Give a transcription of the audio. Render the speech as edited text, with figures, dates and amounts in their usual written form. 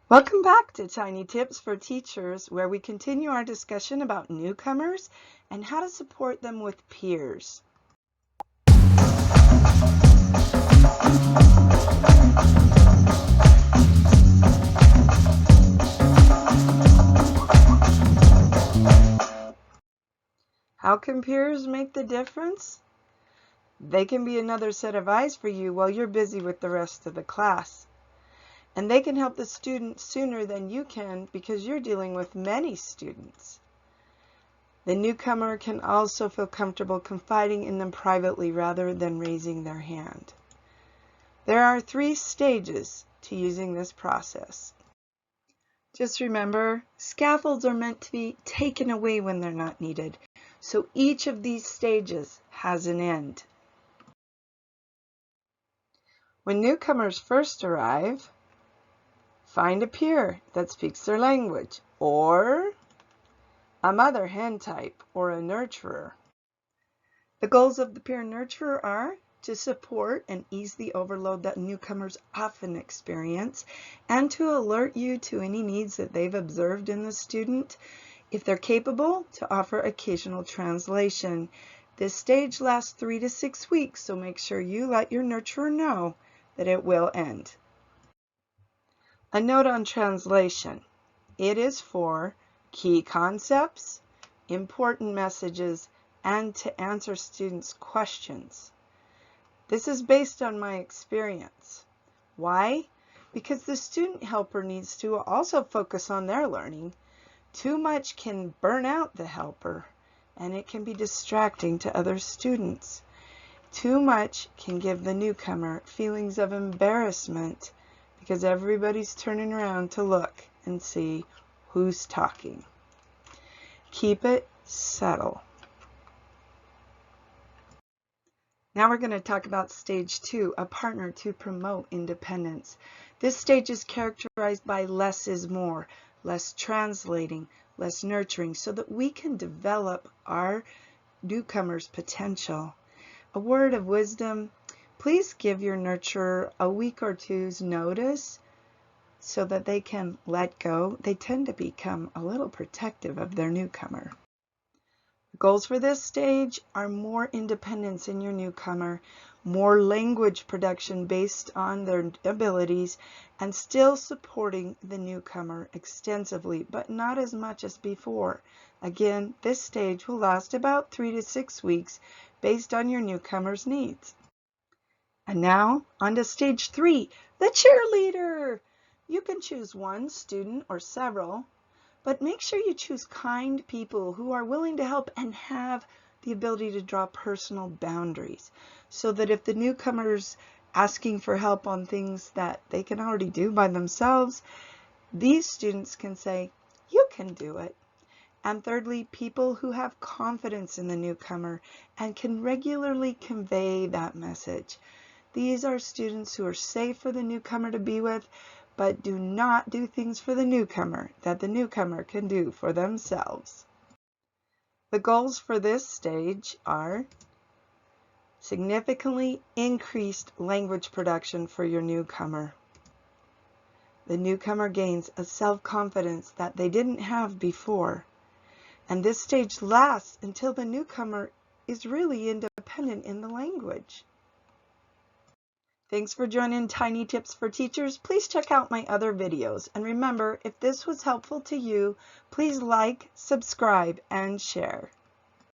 Welcome back to Tiny Tips for Teachers, where we continue our discussion about newcomers and how to support them with peers. How can peers make the difference? They can be another set of eyes for you while you're busy with the rest of the class. And they can help the student sooner than you can because you're dealing with many students. The newcomer can also feel comfortable confiding in them privately rather than raising their hand. There are 3 stages to using this process. Just remember, scaffolds are meant to be taken away when they're not needed, so each of these stages has an end. When newcomers first arrive, find a peer that speaks their language, or a mother hen type, or a nurturer. The goals of the peer nurturer are to support and ease the overload that newcomers often experience, and to alert you to any needs that they've observed in the student. If they're capable, to offer occasional translation. This stage lasts 3 to 6 weeks, so make sure you let your nurturer know that it will end. A note on translation. It is for key concepts, important messages, and to answer students' questions. This is based on my experience. Why? Because the student helper needs to also focus on their learning. Too much can burn out the helper, and it can be distracting to other students. Too much can give the newcomer feelings of embarrassment because everybody's turning around to look and see who's talking. Keep it subtle. Now we're going to talk about stage 2, a partner to promote independence. This stage is characterized by less is more, less translating, less nurturing, so that we can develop our newcomer's potential. A word of wisdom, please give your nurturer a week or two's notice so that they can let go. They tend to become a little protective of their newcomer. Goals for this stage are more independence in your newcomer, more language production based on their abilities, and still supporting the newcomer extensively, but not as much as before. Again, this stage will last about 3 to 6 weeks based on your newcomer's needs. And now, on to stage 3, the cheerleader. You can choose one student or several, but make sure you choose kind people who are willing to help and have the ability to draw personal boundaries, so that if the newcomer's asking for help on things that they can already do by themselves, these students can say, "You can do it." And thirdly, people who have confidence in the newcomer and can regularly convey that message. These are students who are safe for the newcomer to be with, but do not do things for the newcomer that the newcomer can do for themselves. The goals for this stage are significantly increased language production for your newcomer. The newcomer gains a self-confidence that they didn't have before, and this stage lasts until the newcomer is really independent in the language. Thanks for joining Tiny Tips for Teachers. Please check out my other videos. And remember, if this was helpful to you, please like, subscribe, and share.